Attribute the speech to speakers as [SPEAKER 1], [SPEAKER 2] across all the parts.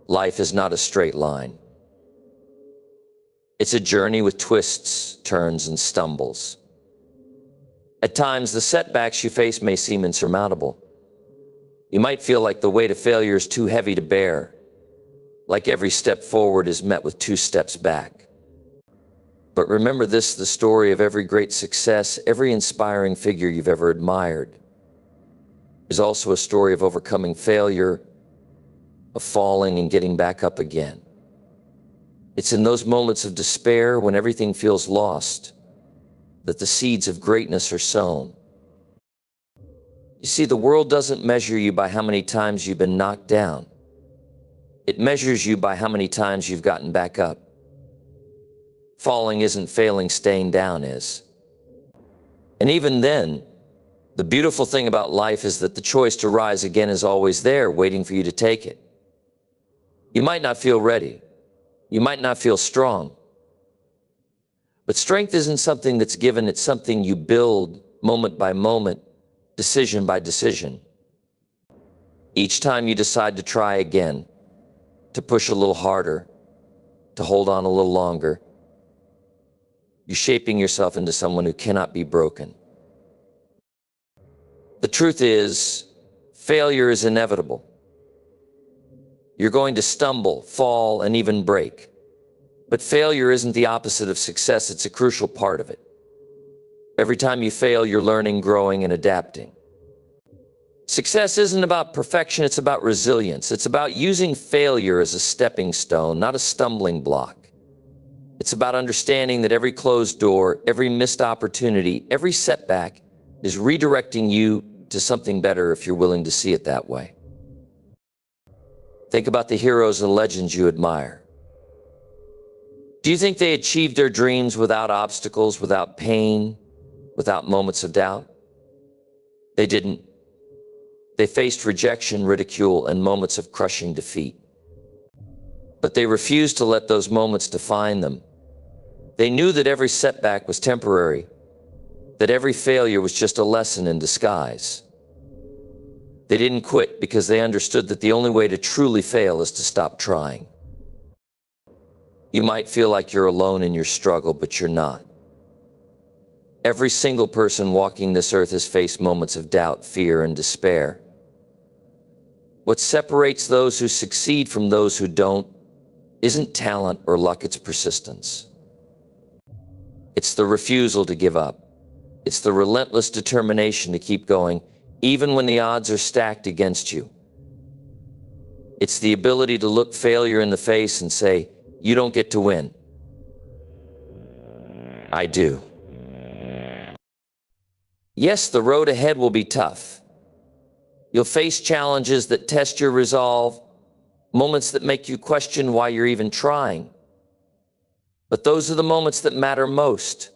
[SPEAKER 1] Life is not a straight line. It's a journey with twists, turns, and stumbles. At times, the setbacks you face may seem insurmountable. You might feel like the weight of failure is too heavy to bear, like every step forward is met with 2 steps back. But remember this, the story of every great success, every inspiring figure you've ever admired, is also a story of overcoming failure, of falling and getting back up again. It's in those moments of despair when everything feels lost that the seeds of greatness are sown. You see, the world doesn't measure you by how many times you've been knocked down. It measures you by how many times you've gotten back up. Falling isn't failing, staying down is. And even then, the beautiful thing about life is that the choice to rise again is always there, waiting for you to take it. You might not feel ready. You might not feel strong. But strength isn't something that's given, it's something you build moment by moment, decision by decision. Each time you decide to try again, to push a little harder, to hold on a little longer, you're shaping yourself into someone who cannot be broken. The truth is, failure is inevitable. You're going to stumble, fall, and even break. But failure isn't the opposite of success, it's a crucial part of it. Every time you fail, you're learning, growing, and adapting. Success isn't about perfection, it's about resilience. It's about using failure as a stepping stone, not a stumbling block. It's about understanding that every closed door, every missed opportunity, every setback is redirecting you to something better if you're willing to see it that way. Think about the heroes and legends you admire. Do you think they achieved their dreams without obstacles, without pain, without moments of doubt? They didn't. They faced rejection, ridicule, and moments of crushing defeat. But they refused to let those moments define them. They knew that every setback was temporary, that every failure was just a lesson in disguise. They didn't quit because they understood that the only way to truly fail is to stop trying. You might feel like you're alone in your struggle, but you're not. Every single person walking this earth has faced moments of doubt, fear, and despair. What separates those who succeed from those who don't isn't talent or luck, it's persistence. It's the refusal to give up. It's the relentless determination to keep going, even when the odds are stacked against you. It's the ability to look failure in the face and say, "You don't get to win. I do." Yes, the road ahead will be tough. You'll face challenges that test your resolve, moments that make you question why you're even trying. But those are the moments that matter most.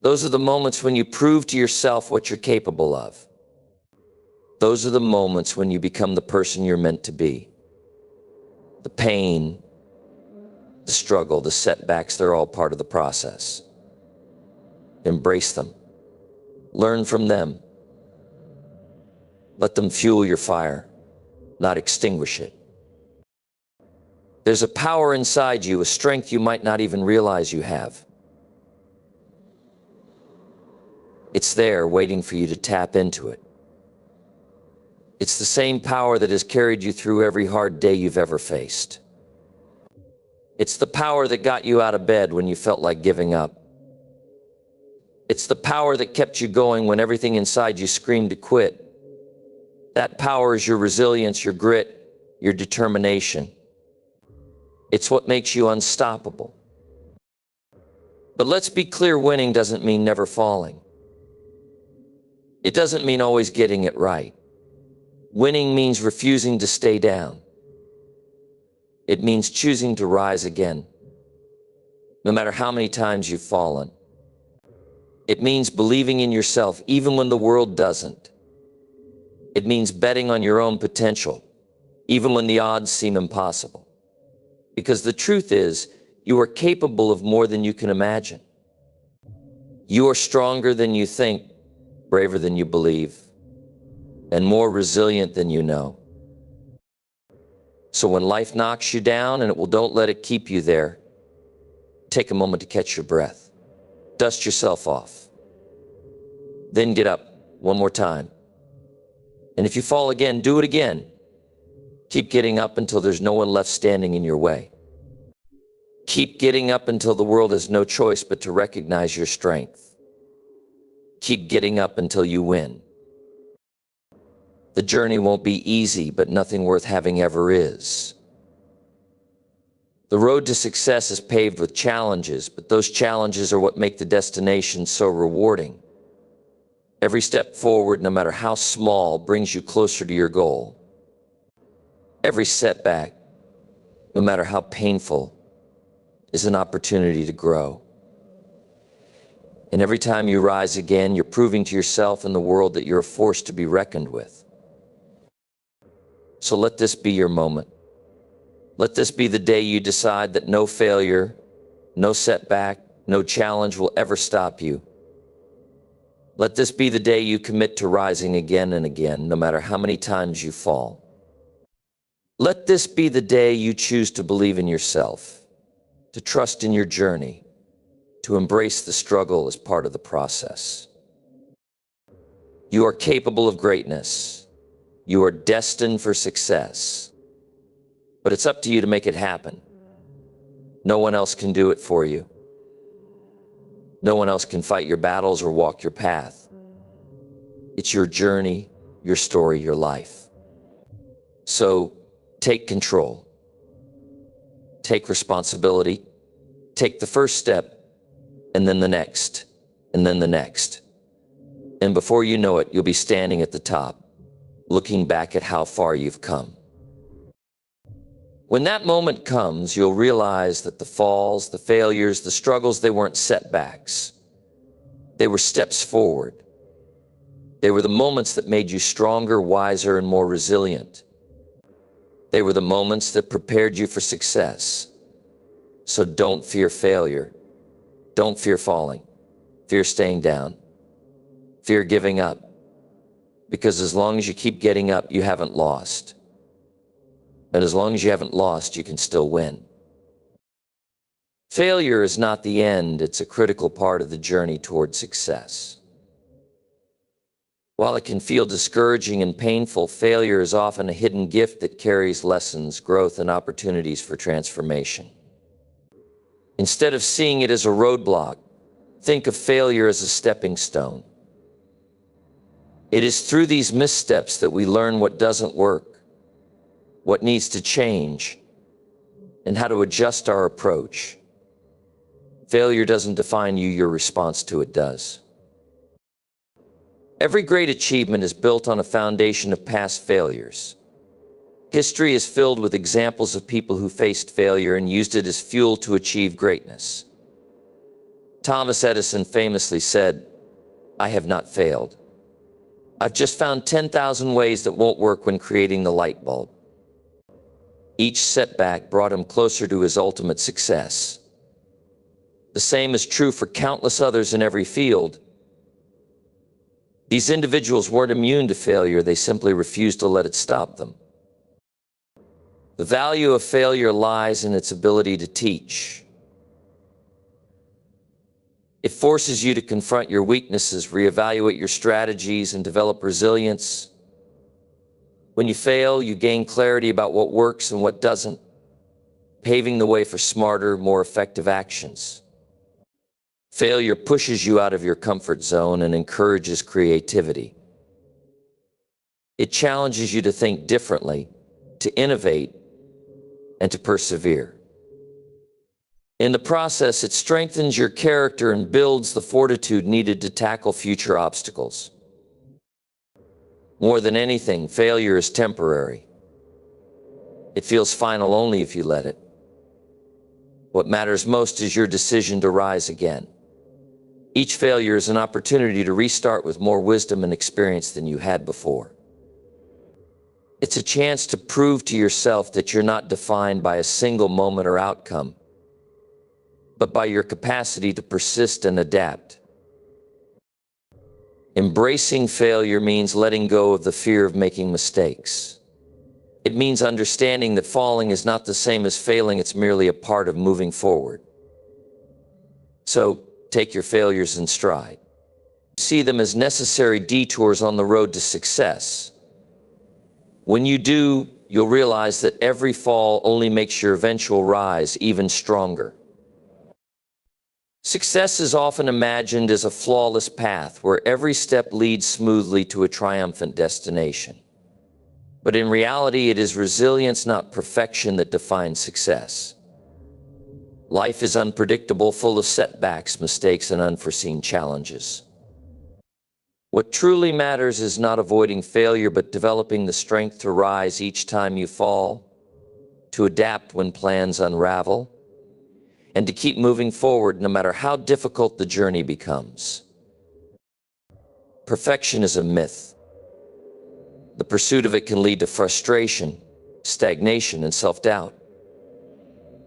[SPEAKER 1] Those are the moments when you prove to yourself what you're capable of. Those are the moments when you become the person you're meant to be. The pain, the struggle, the setbacks, they're all part of the process. Embrace them. Learn from them. Let them fuel your fire, not extinguish it. There's a power inside you, a strength you might not even realize you have. It's there waiting for you to tap into it. It's the same power that has carried you through every hard day you've ever faced. It's the power that got you out of bed when you felt like giving up. It's the power that kept you going when everything inside you screamed to quit. That power is your resilience, your grit, your determination. It's what makes you unstoppable. But let's be clear, winning doesn't mean never falling. It doesn't mean always getting it right. Winning means refusing to stay down. It means choosing to rise again, no matter how many times you've fallen. It means believing in yourself even when the world doesn't. It means betting on your own potential, even when the odds seem impossible. Because the truth is, you are capable of more than you can imagine. You are stronger than you think, braver than you believe, and more resilient than you know. So when life knocks you down, don't let it keep you there. Take a moment to catch your breath. Dust yourself off. Then get up one more time. And if you fall again, do it again. Keep getting up until there's no one left standing in your way. Keep getting up until the world has no choice but to recognize your strength. Keep getting up until you win. The journey won't be easy, but nothing worth having ever is. The road to success is paved with challenges, but those challenges are what make the destination so rewarding. Every step forward, no matter how small, brings you closer to your goal. Every setback, no matter how painful, is an opportunity to grow. And every time you rise again, you're proving to yourself and the world that you're a force to be reckoned with. So let this be your moment. Let this be the day you decide that no failure, no setback, no challenge will ever stop you. Let this be the day you commit to rising again and again, no matter how many times you fall. Let this be the day you choose to believe in yourself, to trust in your journey, to embrace the struggle as part of the process. You are capable of greatness. You are destined for success. But it's up to you to make it happen. No one else can do it for you. No one else can fight your battles or walk your path. It's your journey, your story, your life. So take control. Take responsibility. Take the first step, and then the next, and then the next. And before you know it, you'll be standing at the top, looking back at how far you've come. When that moment comes, you'll realize that the falls, the failures, the struggles, they weren't setbacks. They were steps forward. They were the moments that made you stronger, wiser, and more resilient. They were the moments that prepared you for success. So don't fear failure. Don't fear falling. Fear staying down. Fear giving up. Because as long as you keep getting up, you haven't lost. And as long as you haven't lost, you can still win. Failure is not the end, it's a critical part of the journey toward success. While it can feel discouraging and painful, failure is often a hidden gift that carries lessons, growth, and opportunities for transformation. Instead of seeing it as a roadblock, think of failure as a stepping stone. It is through these missteps that we learn what doesn't work, what needs to change, and how to adjust our approach. Failure doesn't define you, your response to it does. Every great achievement is built on a foundation of past failures. History is filled with examples of people who faced failure and used it as fuel to achieve greatness. Thomas Edison famously said, "I have not failed. I've just found 10,000 ways that won't work when creating the light bulb." Each setback brought him closer to his ultimate success. The same is true for countless others in every field. These individuals weren't immune to failure, they simply refused to let it stop them. The value of failure lies in its ability to teach. It forces you to confront your weaknesses, reevaluate your strategies, and develop resilience. When you fail, you gain clarity about what works and what doesn't, paving the way for smarter, more effective actions. Failure pushes you out of your comfort zone and encourages creativity. It challenges you to think differently, to innovate, and to persevere. In the process, it strengthens your character and builds the fortitude needed to tackle future obstacles. More than anything, failure is temporary. It feels final only if you let it. What matters most is your decision to rise again. Each failure is an opportunity to restart with more wisdom and experience than you had before. It's a chance to prove to yourself that you're not defined by a single moment or outcome, but by your capacity to persist and adapt. Embracing failure means letting go of the fear of making mistakes. It means understanding that falling is not the same as failing, it's merely a part of moving forward. So, take your failures in stride. See them as necessary detours on the road to success. When you do, you'll realize that every fall only makes your eventual rise even stronger. Success is often imagined as a flawless path where every step leads smoothly to a triumphant destination. But in reality, it is resilience, not perfection, that defines success. Life is unpredictable, full of setbacks, mistakes, and unforeseen challenges. What truly matters is not avoiding failure, but developing the strength to rise each time you fall, to adapt when plans unravel, and to keep moving forward no matter how difficult the journey becomes. Perfection is a myth. The pursuit of it can lead to frustration, stagnation, and self-doubt.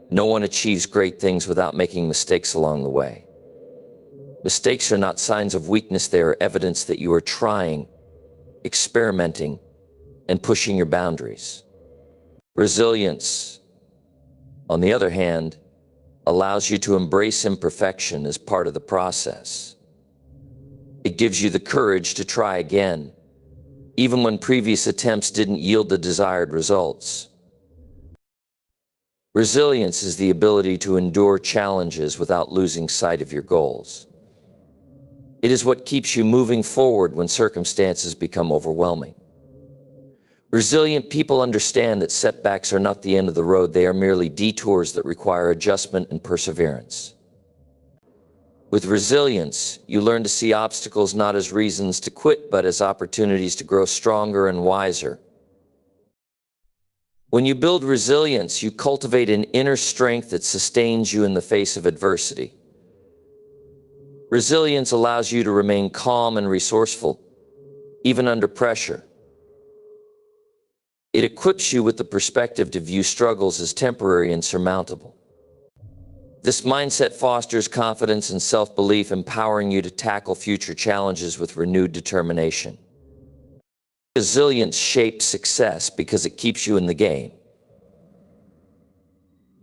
[SPEAKER 1] No one achieves great things without making mistakes along the way. Mistakes are not signs of weakness, they are evidence that you are trying, experimenting, and pushing your boundaries. Resilience, on the other hand, allows you to embrace imperfection as part of the process. It gives you the courage to try again, even when previous attempts didn't yield the desired results. Resilience is the ability to endure challenges without losing sight of your goals. It is what keeps you moving forward when circumstances become overwhelming. Resilient people understand that setbacks are not the end of the road, they are merely detours that require adjustment and perseverance. With resilience, you learn to see obstacles not as reasons to quit, but as opportunities to grow stronger and wiser. When you build resilience, you cultivate an inner strength that sustains you in the face of adversity. Resilience allows you to remain calm and resourceful, even under pressure. It equips you with the perspective to view struggles as temporary and surmountable. This mindset fosters confidence and self-belief, empowering you to tackle future challenges with renewed determination. Resilience shapes success because it keeps you in the game.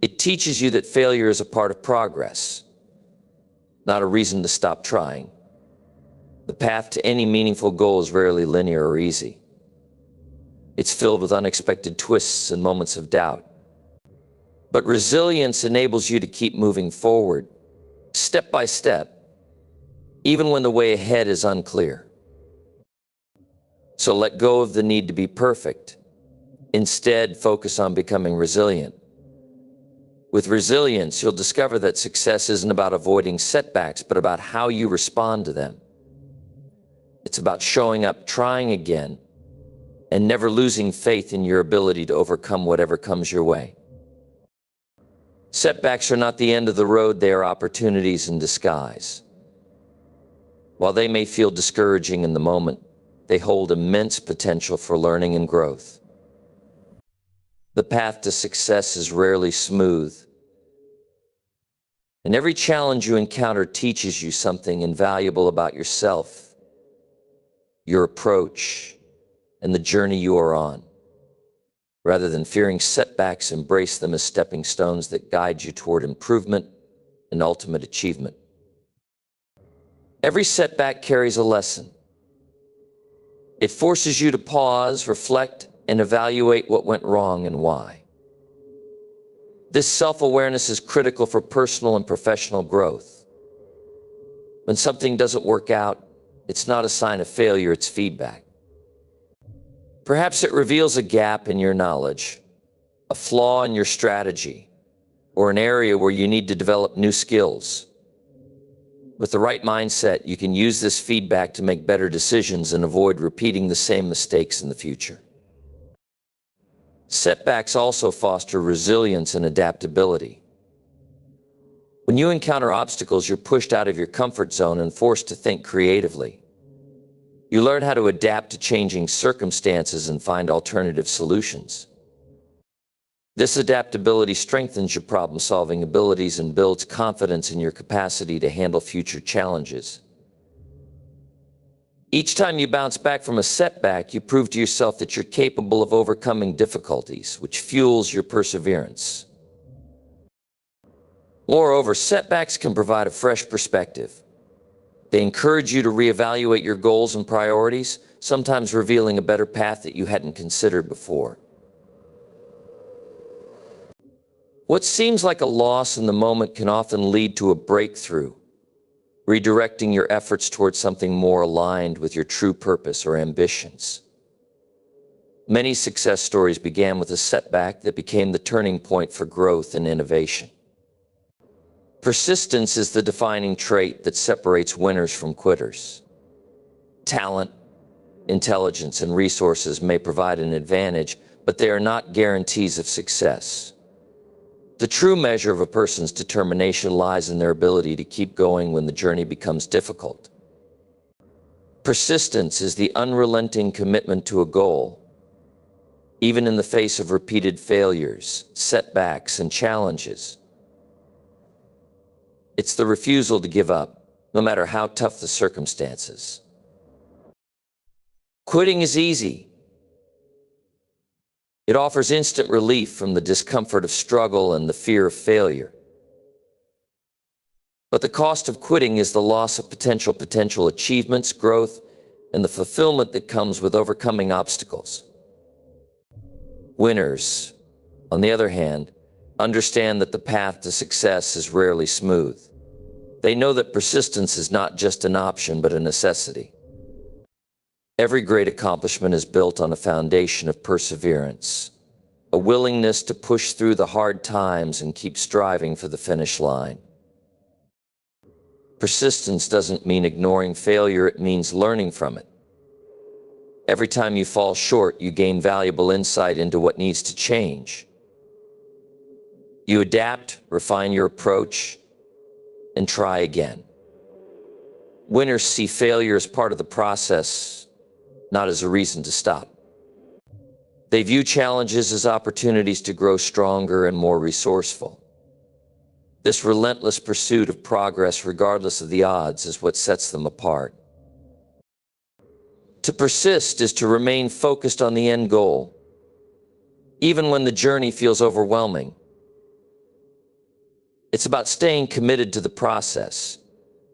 [SPEAKER 1] It teaches you that failure is a part of progress, not a reason to stop trying. The path to any meaningful goal is rarely linear or easy. It's filled with unexpected twists and moments of doubt. But resilience enables you to keep moving forward, step by step, even when the way ahead is unclear. So let go of the need to be perfect. Instead, focus on becoming resilient. With resilience, you'll discover that success isn't about avoiding setbacks, but about how you respond to them. It's about showing up, trying again, and never losing faith in your ability to overcome whatever comes your way. Setbacks are not the end of the road, they are opportunities in disguise. While they may feel discouraging in the moment, they hold immense potential for learning and growth. The path to success is rarely smooth, and every challenge you encounter teaches you something invaluable about yourself, your approach, and the journey you are on. Rather than fearing setbacks, embrace them as stepping stones that guide you toward improvement and ultimate achievement. Every setback carries a lesson. It forces you to pause, reflect, and evaluate what went wrong and why. This self-awareness is critical for personal and professional growth. When something doesn't work out, it's not a sign of failure, it's feedback. Perhaps it reveals a gap in your knowledge, a flaw in your strategy, or an area where you need to develop new skills. With the right mindset, you can use this feedback to make better decisions and avoid repeating the same mistakes in the future. Setbacks also foster resilience and adaptability. When you encounter obstacles, you're pushed out of your comfort zone and forced to think creatively. You learn how to adapt to changing circumstances and find alternative solutions. This adaptability strengthens your problem-solving abilities and builds confidence in your capacity to handle future challenges. Each time you bounce back from a setback, you prove to yourself that you're capable of overcoming difficulties, which fuels your perseverance. Moreover, setbacks can provide a fresh perspective. They encourage you to reevaluate your goals and priorities, sometimes revealing a better path that you hadn't considered before. What seems like a loss in the moment can often lead to a breakthrough, redirecting your efforts towards something more aligned with your true purpose or ambitions. Many success stories began with a setback that became the turning point for growth and innovation. Persistence is the defining trait that separates winners from quitters. Talent, intelligence, and resources may provide an advantage, but they are not guarantees of success. The true measure of a person's determination lies in their ability to keep going when the journey becomes difficult. Persistence is the unrelenting commitment to a goal, even in the face of repeated failures, setbacks, and challenges. It's the refusal to give up, no matter how tough the circumstances. Quitting is easy. It offers instant relief from the discomfort of struggle and the fear of failure. But the cost of quitting is the loss of potential achievements, growth, and the fulfillment that comes with overcoming obstacles. Winners, on the other hand, understand that the path to success is rarely smooth. They know that persistence is not just an option, but a necessity. Every great accomplishment is built on a foundation of perseverance, a willingness to push through the hard times and keep striving for the finish line. Persistence doesn't mean ignoring failure, it means learning from it. Every time you fall short, you gain valuable insight into what needs to change. You adapt, refine your approach, and try again. Winners see failure as part of the process, not as a reason to stop. They view challenges as opportunities to grow stronger and more resourceful. This relentless pursuit of progress, regardless of the odds, is what sets them apart. To persist is to remain focused on the end goal, even when the journey feels overwhelming. It's about staying committed to the process,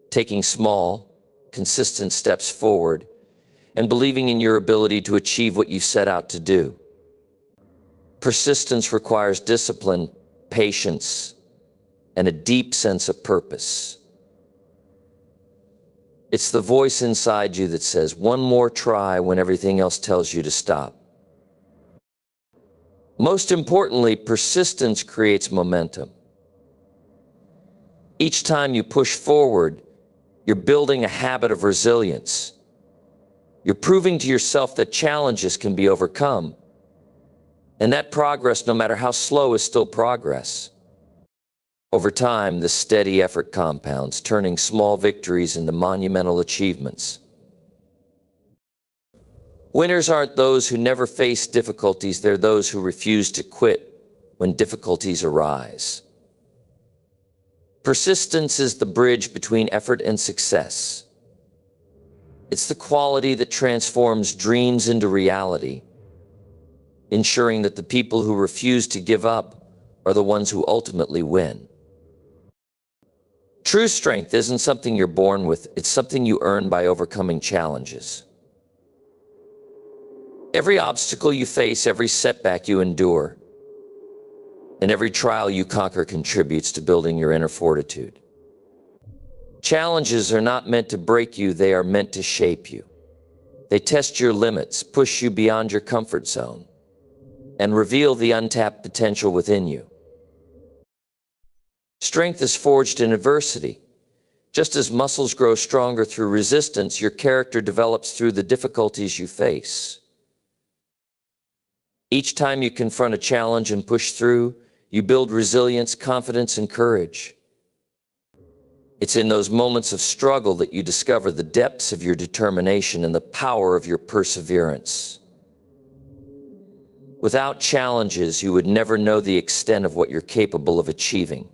[SPEAKER 1] taking small, consistent steps forward, and believing in your ability to achieve what you set out to do. Persistence requires discipline, patience, and a deep sense of purpose. It's the voice inside you that says, one more try when everything else tells you to stop. Most importantly, persistence creates momentum. Each time you push forward, you're building a habit of resilience. You're proving to yourself that challenges can be overcome, and that progress, no matter how slow, is still progress. Over time, this steady effort compounds, turning small victories into monumental achievements. Winners aren't those who never face difficulties, they're those who refuse to quit when difficulties arise. Persistence is the bridge between effort and success. It's the quality that transforms dreams into reality, ensuring that the people who refuse to give up are the ones who ultimately win. True strength isn't something you're born with, it's something you earn by overcoming challenges. Every obstacle you face, every setback you endure, and every trial you conquer contributes to building your inner fortitude. Challenges are not meant to break you, they are meant to shape you. They test your limits, push you beyond your comfort zone, and reveal the untapped potential within you. Strength is forged in adversity. Just as muscles grow stronger through resistance, your character develops through the difficulties you face. Each time you confront a challenge and push through, you build resilience, confidence, and courage. It's in those moments of struggle that you discover the depths of your determination and the power of your perseverance. Without challenges, you would never know the extent of what you're capable of achieving.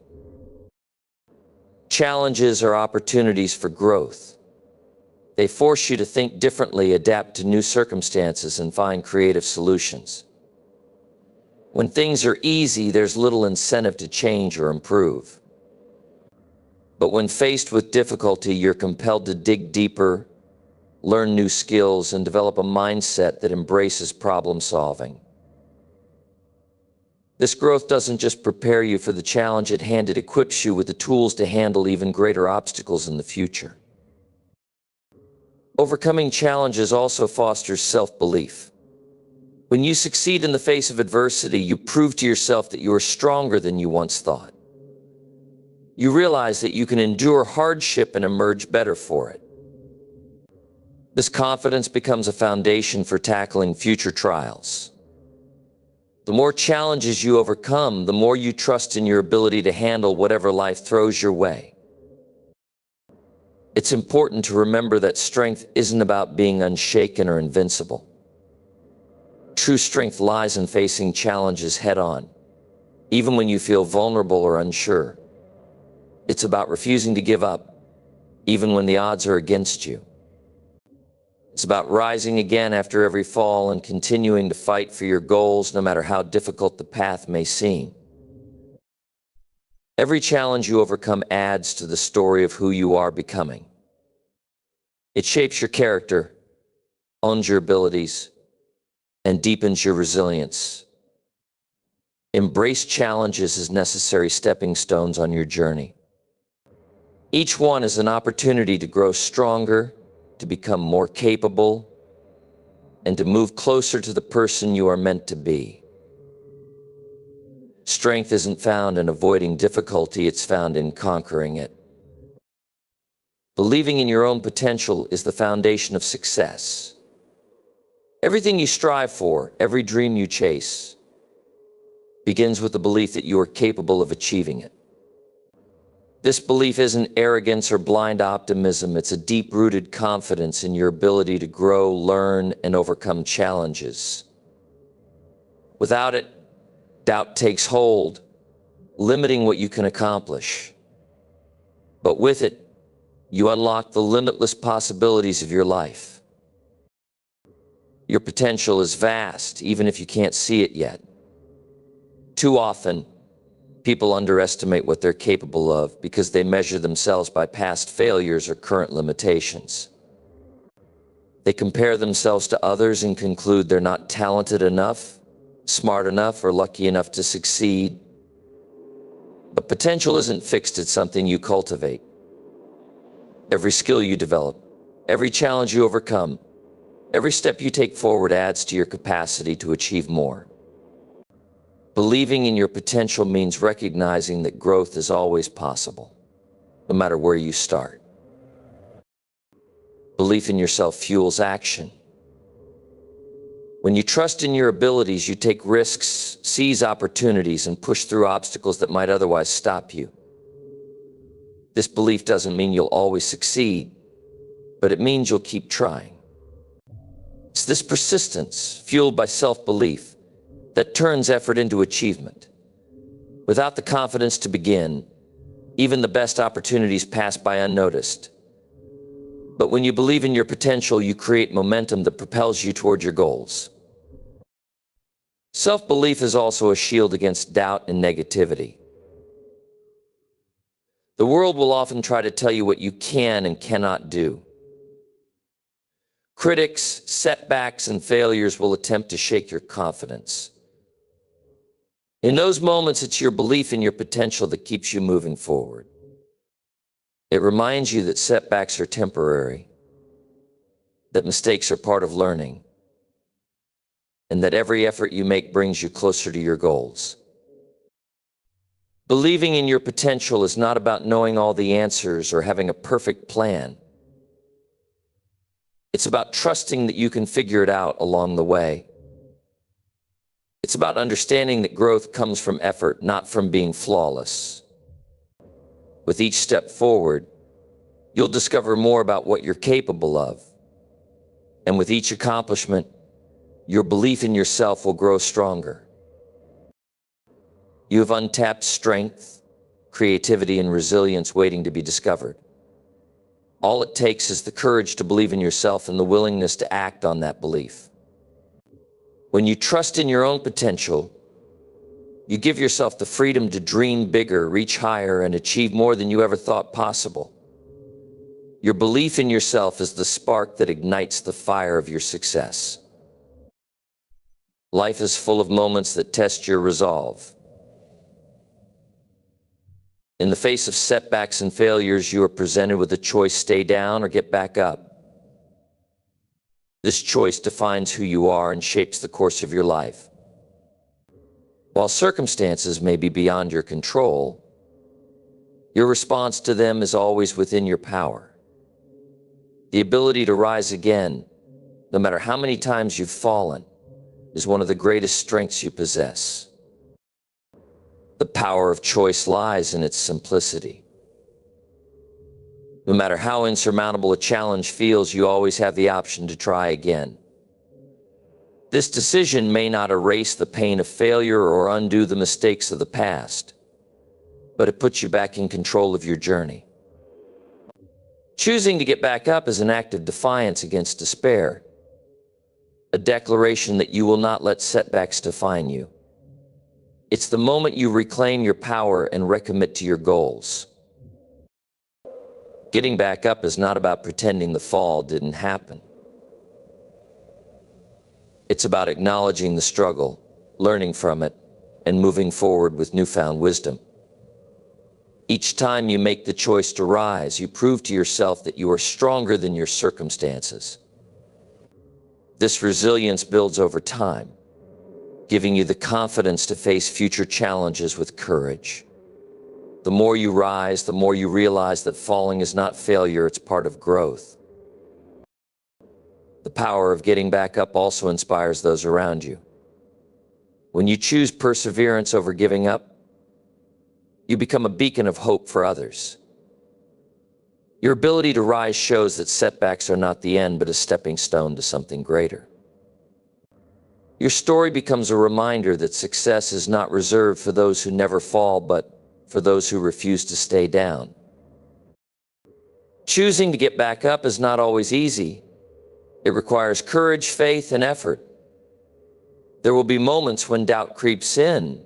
[SPEAKER 1] Challenges are opportunities for growth. They force you to think differently, adapt to new circumstances, and find creative solutions. When things are easy, there's little incentive to change or improve. But when faced with difficulty, you're compelled to dig deeper, learn new skills, and develop a mindset that embraces problem solving. This growth doesn't just prepare you for the challenge at hand, it equips you with the tools to handle even greater obstacles in the future. Overcoming challenges also fosters self-belief. When you succeed in the face of adversity, you prove to yourself that you are stronger than you once thought. You realize that you can endure hardship and emerge better for it. This confidence becomes a foundation for tackling future trials. The more challenges you overcome, the more you trust in your ability to handle whatever life throws your way. It's important to remember that strength isn't about being unshaken or invincible. True strength lies in facing challenges head-on, even when you feel vulnerable or unsure. It's about refusing to give up, even when the odds are against you. It's about rising again after every fall and continuing to fight for your goals, no matter how difficult the path may seem. Every challenge you overcome adds to the story of who you are becoming. It shapes your character, owns your abilities, and deepens your resilience. Embrace challenges as necessary stepping stones on your journey. Each one is an opportunity to grow stronger, to become more capable, and to move closer to the person you are meant to be. Strength isn't found in avoiding difficulty, it's found in conquering it. Believing in your own potential is the foundation of success. Everything you strive for, every dream you chase, begins with the belief that you are capable of achieving it. This belief isn't arrogance or blind optimism, it's a deep-rooted confidence in your ability to grow, learn, and overcome challenges. Without it, doubt takes hold, limiting what you can accomplish. But with it, you unlock the limitless possibilities of your life. Your potential is vast, even if you can't see it yet. Too often, people underestimate what they're capable of because they measure themselves by past failures or current limitations. They compare themselves to others and conclude they're not talented enough, smart enough, or lucky enough to succeed. But potential isn't fixed, it's something you cultivate. Every skill you develop, every challenge you overcome, every step you take forward adds to your capacity to achieve more. Believing in your potential means recognizing that growth is always possible, no matter where you start. Belief in yourself fuels action. When you trust in your abilities, you take risks, seize opportunities, and push through obstacles that might otherwise stop you. This belief doesn't mean you'll always succeed, but it means you'll keep trying. It's this persistence, fueled by self-belief, that turns effort into achievement. Without the confidence to begin, even the best opportunities pass by unnoticed. But when you believe in your potential, you create momentum that propels you toward your goals. Self-belief is also a shield against doubt and negativity. The world will often try to tell you what you can and cannot do. Critics, setbacks, and failures will attempt to shake your confidence. In those moments, it's your belief in your potential that keeps you moving forward. It reminds you that setbacks are temporary, that mistakes are part of learning, and that every effort you make brings you closer to your goals. Believing in your potential is not about knowing all the answers or having a perfect plan. It's about trusting that you can figure it out along the way. It's about understanding that growth comes from effort, not from being flawless. With each step forward, you'll discover more about what you're capable of. And with each accomplishment, your belief in yourself will grow stronger. You have untapped strength, creativity, and resilience waiting to be discovered. All it takes is the courage to believe in yourself and the willingness to act on that belief. When you trust in your own potential, you give yourself the freedom to dream bigger, reach higher, and achieve more than you ever thought possible. Your belief in yourself is the spark that ignites the fire of your success. Life is full of moments that test your resolve. In the face of setbacks and failures, you are presented with a choice: stay down or get back up. This choice defines who you are and shapes the course of your life. While circumstances may be beyond your control, your response to them is always within your power. The ability to rise again, no matter how many times you've fallen, is one of the greatest strengths you possess. The power of choice lies in its simplicity. No matter how insurmountable a challenge feels, you always have the option to try again. This decision may not erase the pain of failure or undo the mistakes of the past, but it puts you back in control of your journey. Choosing to get back up is an act of defiance against despair, a declaration that you will not let setbacks define you. It's the moment you reclaim your power and recommit to your goals. Getting back up is not about pretending the fall didn't happen. It's about acknowledging the struggle, learning from it, and moving forward with newfound wisdom. Each time you make the choice to rise, you prove to yourself that you are stronger than your circumstances. This resilience builds over time, giving you the confidence to face future challenges with courage. The more you rise, the more you realize that falling is not failure, it's part of growth. The power of getting back up also inspires those around you. When you choose perseverance over giving up, you become a beacon of hope for others. Your ability to rise shows that setbacks are not the end, but a stepping stone to something greater. Your story becomes a reminder that success is not reserved for those who never fall, but for those who refuse to stay down. Choosing to get back up is not always easy. It requires courage, faith, and effort. There will be moments when doubt creeps in,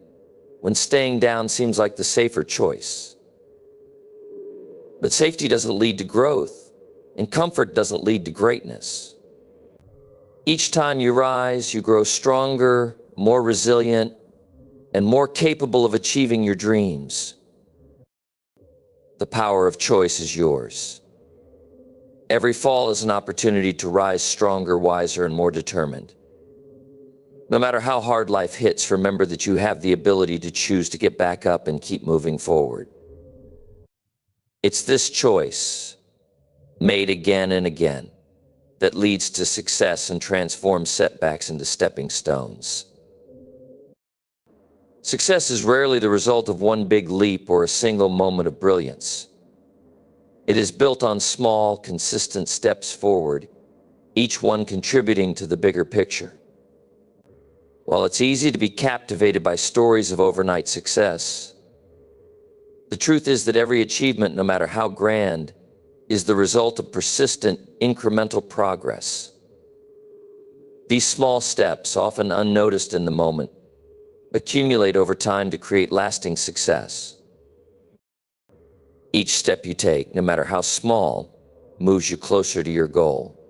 [SPEAKER 1] when staying down seems like the safer choice. But safety doesn't lead to growth, and comfort doesn't lead to greatness. Each time you rise, you grow stronger, more resilient, and more capable of achieving your dreams. The power of choice is yours. Every fall is an opportunity to rise stronger, wiser, and more determined. No matter how hard life hits, remember that you have the ability to choose to get back up and keep moving forward. It's this choice, made again and again, that leads to success and transforms setbacks into stepping stones. Success is rarely the result of one big leap or a single moment of brilliance. It is built on small, consistent steps forward, each one contributing to the bigger picture. While it's easy to be captivated by stories of overnight success, the truth is that every achievement, no matter how grand, is the result of persistent, incremental progress. These small steps, often unnoticed in the moment, accumulate over time to create lasting success. Each step you take, no matter how small, moves you closer to your goal.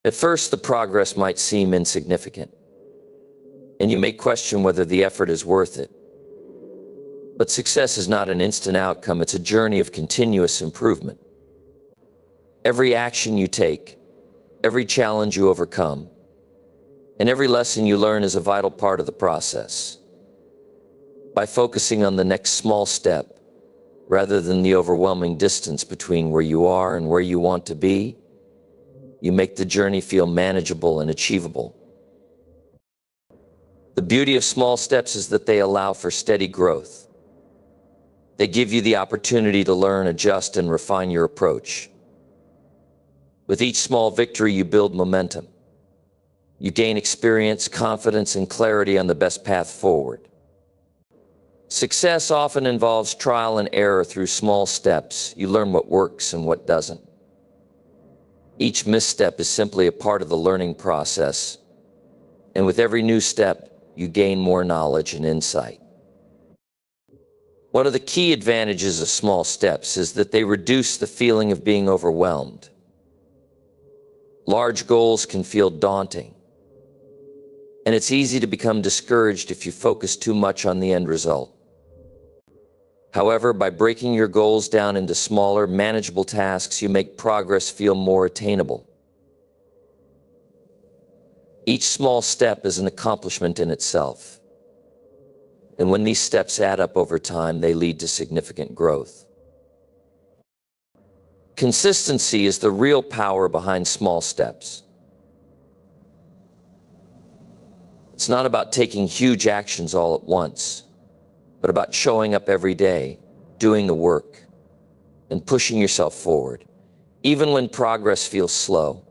[SPEAKER 1] At first, the progress might seem insignificant, and you may question whether the effort is worth it. But success is not an instant outcome, it's a journey of continuous improvement. Every action you take, every challenge you overcome, and every lesson you learn is a vital part of the process. By focusing on the next small step, rather than the overwhelming distance between where you are and where you want to be, you make the journey feel manageable and achievable. The beauty of small steps is that they allow for steady growth. They give you the opportunity to learn, adjust, and refine your approach. With each small victory, you build momentum. You gain experience, confidence, and clarity on the best path forward. Success often involves trial and error through small steps. You learn what works and what doesn't. Each misstep is simply a part of the learning process, and with every new step, you gain more knowledge and insight. One of the key advantages of small steps is that they reduce the feeling of being overwhelmed. Large goals can feel daunting, and it's easy to become discouraged if you focus too much on the end result. However, by breaking your goals down into smaller, manageable tasks, you make progress feel more attainable. Each small step is an accomplishment in itself, and when these steps add up over time, they lead to significant growth. Consistency is the real power behind small steps. It's not about taking huge actions all at once, but about showing up every day, doing the work, and pushing yourself forward, even when progress feels slow.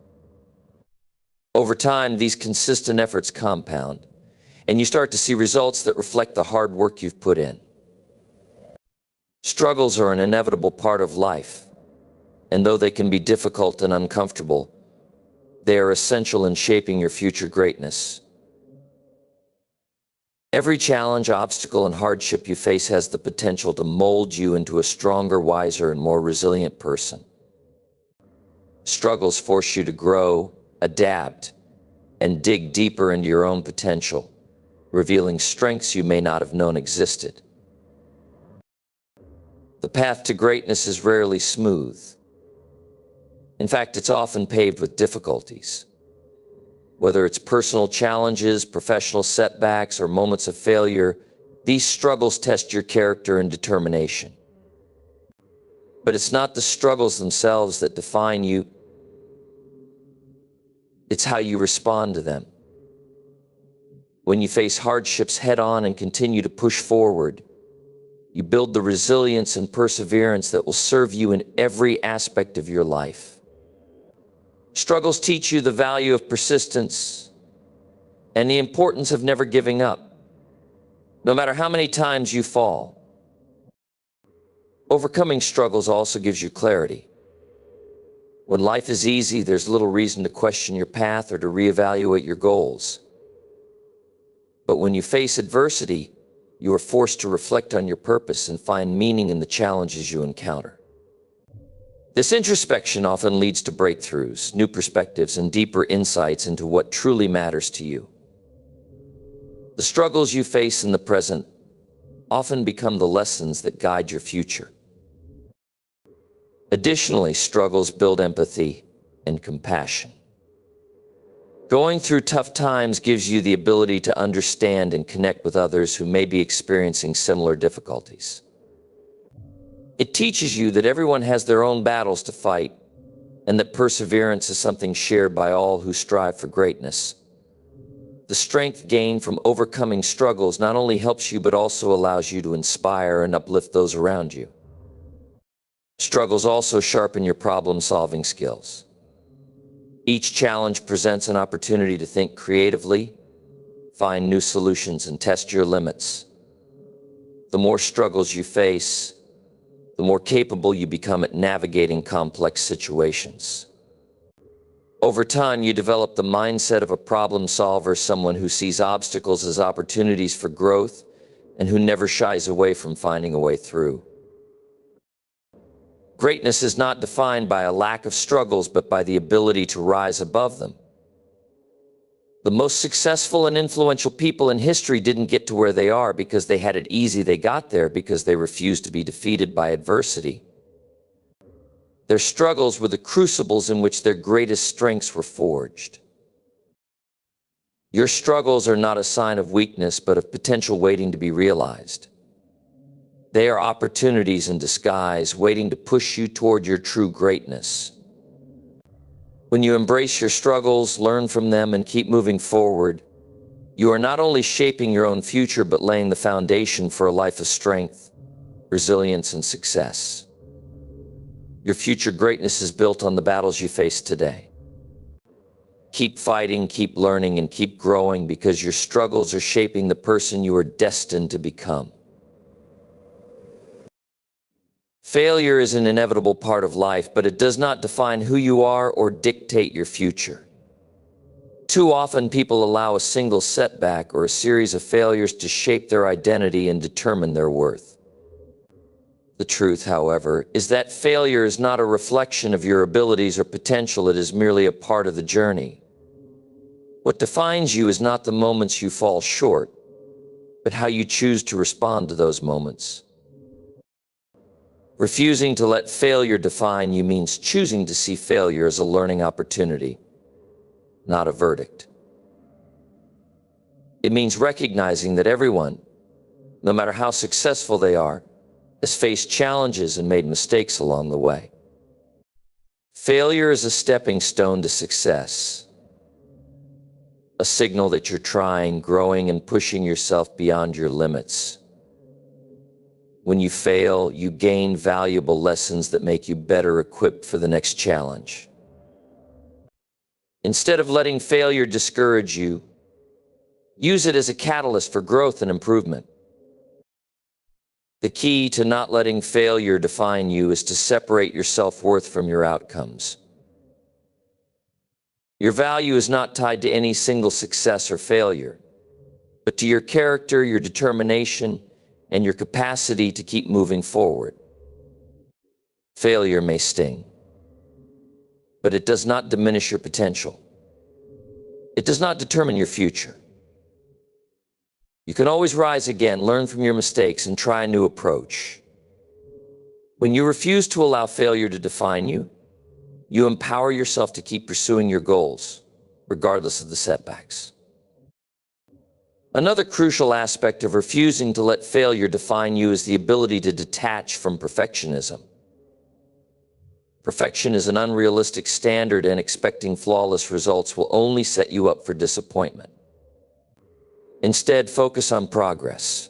[SPEAKER 1] Over time, these consistent efforts compound, and you start to see results that reflect the hard work you've put in. Struggles are an inevitable part of life, and though they can be difficult and uncomfortable, they are essential in shaping your future greatness. Every challenge, obstacle, and hardship you face has the potential to mold you into a stronger, wiser, and more resilient person. Struggles force you to grow, adapt, and dig deeper into your own potential, revealing strengths you may not have known existed. The path to greatness is rarely smooth. In fact, it's often paved with difficulties. Whether it's personal challenges, professional setbacks, or moments of failure, these struggles test your character and determination. But it's not the struggles themselves that define you. It's how you respond to them. When you face hardships head-on and continue to push forward, you build the resilience and perseverance that will serve you in every aspect of your life. Struggles teach you the value of persistence and the importance of never giving up, no matter how many times you fall. Overcoming struggles also gives you clarity. When life is easy, there's little reason to question your path or to reevaluate your goals. But when you face adversity, you are forced to reflect on your purpose and find meaning in the challenges you encounter. This introspection often leads to breakthroughs, new perspectives, and deeper insights into what truly matters to you. The struggles you face in the present often become the lessons that guide your future. Additionally, struggles build empathy and compassion. Going through tough times gives you the ability to understand and connect with others who may be experiencing similar difficulties. It teaches you that everyone has their own battles to fight, and that perseverance is something shared by all who strive for greatness. The strength gained from overcoming struggles not only helps you, but also allows you to inspire and uplift those around you. Struggles also sharpen your problem-solving skills. Each challenge presents an opportunity to think creatively, find new solutions, and test your limits. The more struggles you face, the more capable you become at navigating complex situations. Over time, you develop the mindset of a problem solver, someone who sees obstacles as opportunities for growth and who never shies away from finding a way through. Greatness is not defined by a lack of struggles, but by the ability to rise above them. The most successful and influential people in history didn't get to where they are because they had it easy. They got there because they refused to be defeated by adversity. Their struggles were the crucibles in which their greatest strengths were forged. Your struggles are not a sign of weakness, but of potential waiting to be realized. They are opportunities in disguise, waiting to push you toward your true greatness. When you embrace your struggles, learn from them, and keep moving forward, you are not only shaping your own future, but laying the foundation for a life of strength, resilience, and success. Your future greatness is built on the battles you face today. Keep fighting, keep learning, and keep growing, because your struggles are shaping the person you are destined to become. Failure is an inevitable part of life, but it does not define who you are or dictate your future. Too often, people allow a single setback or a series of failures to shape their identity and determine their worth. The truth, however, is that failure is not a reflection of your abilities or potential. It is merely a part of the journey. What defines you is not the moments you fall short, but how you choose to respond to those moments. Refusing to let failure define you means choosing to see failure as a learning opportunity, not a verdict. It means recognizing that everyone, no matter how successful they are, has faced challenges and made mistakes along the way. Failure is a stepping stone to success, a signal that you're trying, growing, and pushing yourself beyond your limits. When you fail, you gain valuable lessons that make you better equipped for the next challenge. Instead of letting failure discourage you, use it as a catalyst for growth and improvement. The key to not letting failure define you is to separate your self-worth from your outcomes. Your value is not tied to any single success or failure, but to your character, your determination, and your capacity to keep moving forward. Failure may sting, but it does not diminish your potential. It does not determine your future. You can always rise again, learn from your mistakes, and try a new approach. When you refuse to allow failure to define you, you empower yourself to keep pursuing your goals, regardless of the setbacks. Another crucial aspect of refusing to let failure define you is the ability to detach from perfectionism. Perfection is an unrealistic standard, and expecting flawless results will only set you up for disappointment. Instead, focus on progress.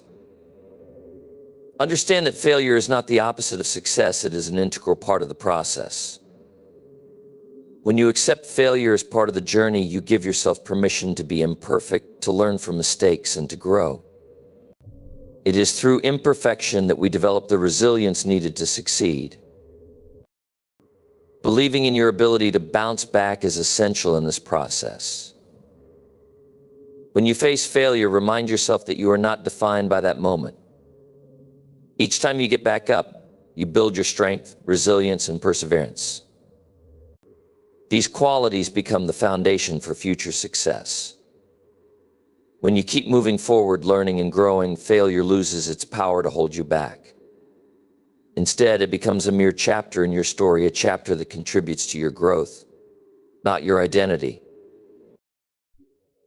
[SPEAKER 1] Understand that failure is not the opposite of success, it is an integral part of the process. When you accept failure as part of the journey, you give yourself permission to be imperfect, to learn from mistakes, and to grow. It is through imperfection that we develop the resilience needed to succeed. Believing in your ability to bounce back is essential in this process. When you face failure, remind yourself that you are not defined by that moment. Each time you get back up, you build your strength, resilience, and perseverance. These qualities become the foundation for future success. When you keep moving forward, learning and growing, failure loses its power to hold you back. Instead, it becomes a mere chapter in your story, a chapter that contributes to your growth, not your identity.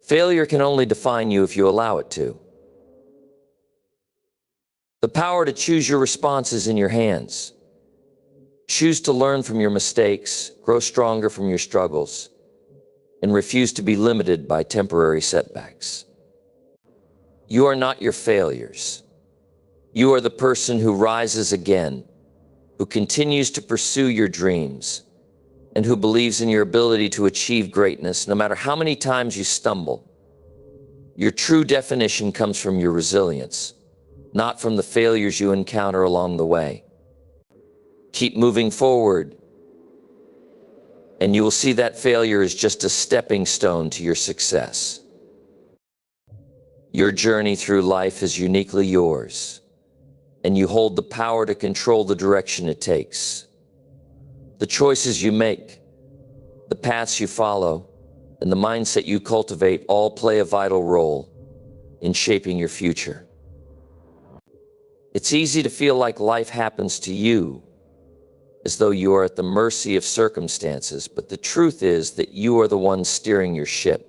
[SPEAKER 1] Failure can only define you if you allow it to. The power to choose your response is in your hands. Choose to learn from your mistakes, grow stronger from your struggles, and refuse to be limited by temporary setbacks. You are not your failures. You are the person who rises again, who continues to pursue your dreams, and who believes in your ability to achieve greatness no matter how many times you stumble. Your true definition comes from your resilience, not from the failures you encounter along the way. Keep moving forward, and you will see that failure is just a stepping stone to your success. Your journey through life is uniquely yours, and you hold the power to control the direction it takes. The choices you make, the paths you follow, and the mindset you cultivate all play a vital role in shaping your future. It's easy to feel like life happens to you, as though you are at the mercy of circumstances, but the truth is that you are the one steering your ship.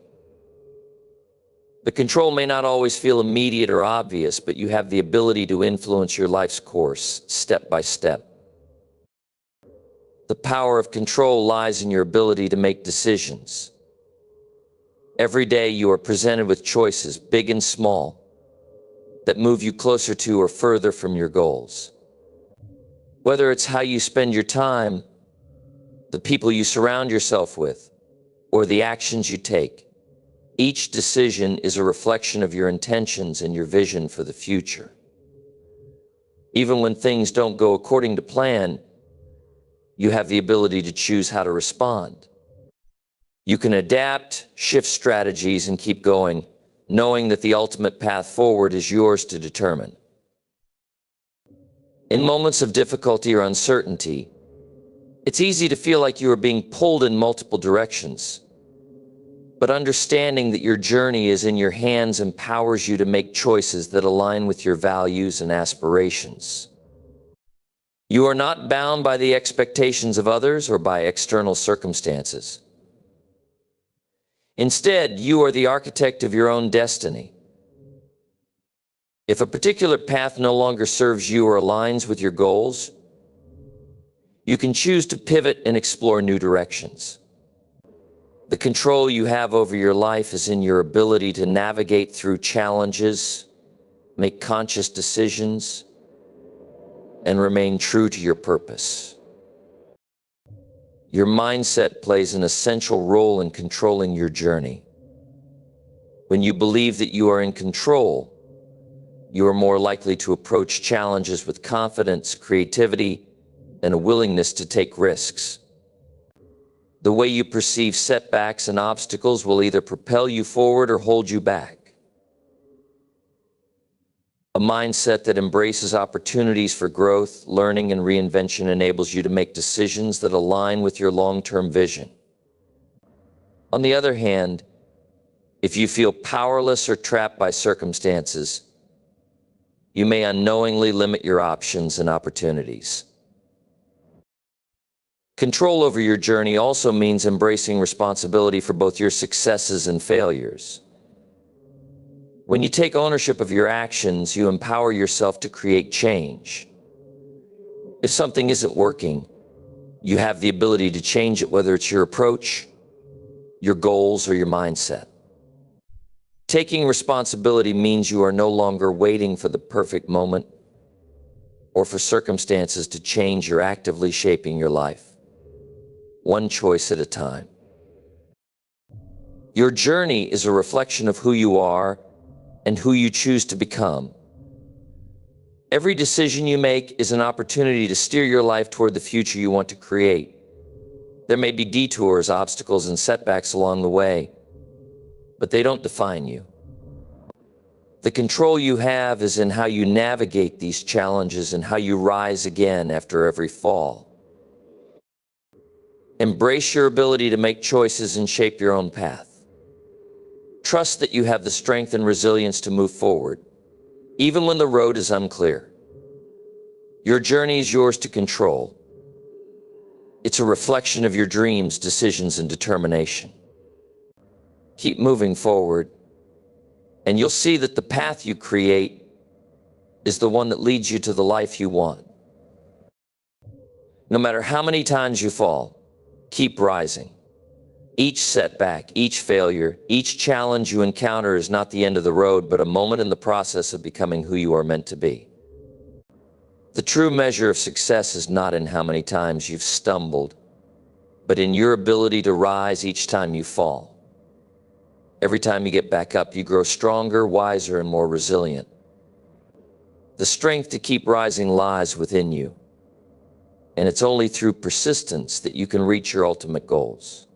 [SPEAKER 1] The control may not always feel immediate or obvious, but you have the ability to influence your life's course, step by step. The power of control lies in your ability to make decisions. Every day you are presented with choices, big and small, that move you closer to or further from your goals. Whether it's how you spend your time, the people you surround yourself with, or the actions you take, each decision is a reflection of your intentions and your vision for the future. Even when things don't go according to plan, you have the ability to choose how to respond. You can adapt, shift strategies, and keep going, knowing that the ultimate path forward is yours to determine. In moments of difficulty or uncertainty, it's easy to feel like you are being pulled in multiple directions. But understanding that your journey is in your hands empowers you to make choices that align with your values and aspirations. You are not bound by the expectations of others or by external circumstances. Instead, you are the architect of your own destiny. If a particular path no longer serves you or aligns with your goals, you can choose to pivot and explore new directions. The control you have over your life is in your ability to navigate through challenges, make conscious decisions, and remain true to your purpose. Your mindset plays an essential role in controlling your journey. When you believe that you are in control, you are more likely to approach challenges with confidence, creativity, and a willingness to take risks. The way you perceive setbacks and obstacles will either propel you forward or hold you back. A mindset that embraces opportunities for growth, learning, and reinvention enables you to make decisions that align with your long-term vision. On the other hand, if you feel powerless or trapped by circumstances, you may unknowingly limit your options and opportunities. Control over your journey also means embracing responsibility for both your successes and failures. When you take ownership of your actions, you empower yourself to create change. If something isn't working, you have the ability to change it, whether it's your approach, your goals, or your mindset. Taking responsibility means you are no longer waiting for the perfect moment or for circumstances to change. You're actively shaping your life, one choice at a time. Your journey is a reflection of who you are and who you choose to become. Every decision you make is an opportunity to steer your life toward the future you want to create. There may be detours, obstacles, and setbacks along the way, but they don't define you. The control you have is in how you navigate these challenges and how you rise again after every fall. Embrace your ability to make choices and shape your own path. Trust that you have the strength and resilience to move forward, even when the road is unclear. Your journey is yours to control. It's a reflection of your dreams, decisions, and determination. Keep moving forward, and you'll see that the path you create is the one that leads you to the life you want. No matter how many times you fall, keep rising. Each setback, each failure, each challenge you encounter is not the end of the road, but a moment in the process of becoming who you are meant to be. The true measure of success is not in how many times you've stumbled, but in your ability to rise each time you fall. Every time you get back up, you grow stronger, wiser, and more resilient. The strength to keep rising lies within you, and it's only through persistence that you can reach your ultimate goals.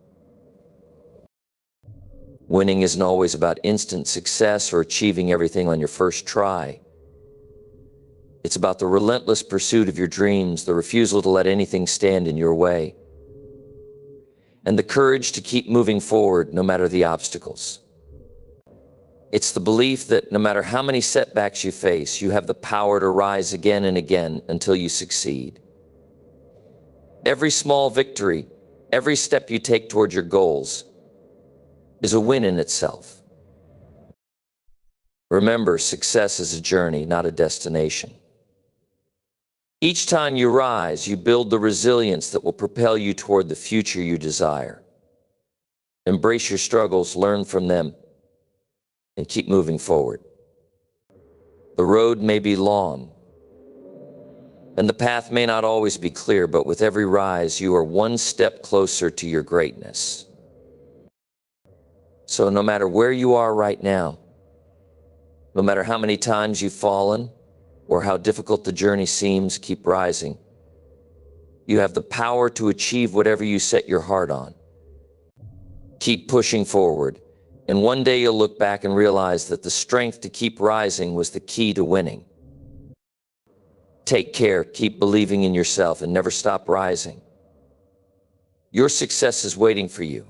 [SPEAKER 1] Winning isn't always about instant success or achieving everything on your first try. It's about the relentless pursuit of your dreams, the refusal to let anything stand in your way, and the courage to keep moving forward no matter the obstacles. It's the belief that no matter how many setbacks you face, you have the power to rise again and again until you succeed. Every small victory, every step you take toward your goals is a win in itself. Remember, success is a journey, not a destination. Each time you rise, you build the resilience that will propel you toward the future you desire. Embrace your struggles, learn from them, and keep moving forward. The road may be long, and the path may not always be clear, but with every rise, you are one step closer to your greatness. So no matter where you are right now, no matter how many times you've fallen, or how difficult the journey seems, keep rising. You have the power to achieve whatever you set your heart on. Keep pushing forward, and one day you'll look back and realize that the strength to keep rising was the key to winning. Take care, keep believing in yourself, and never stop rising. Your success is waiting for you.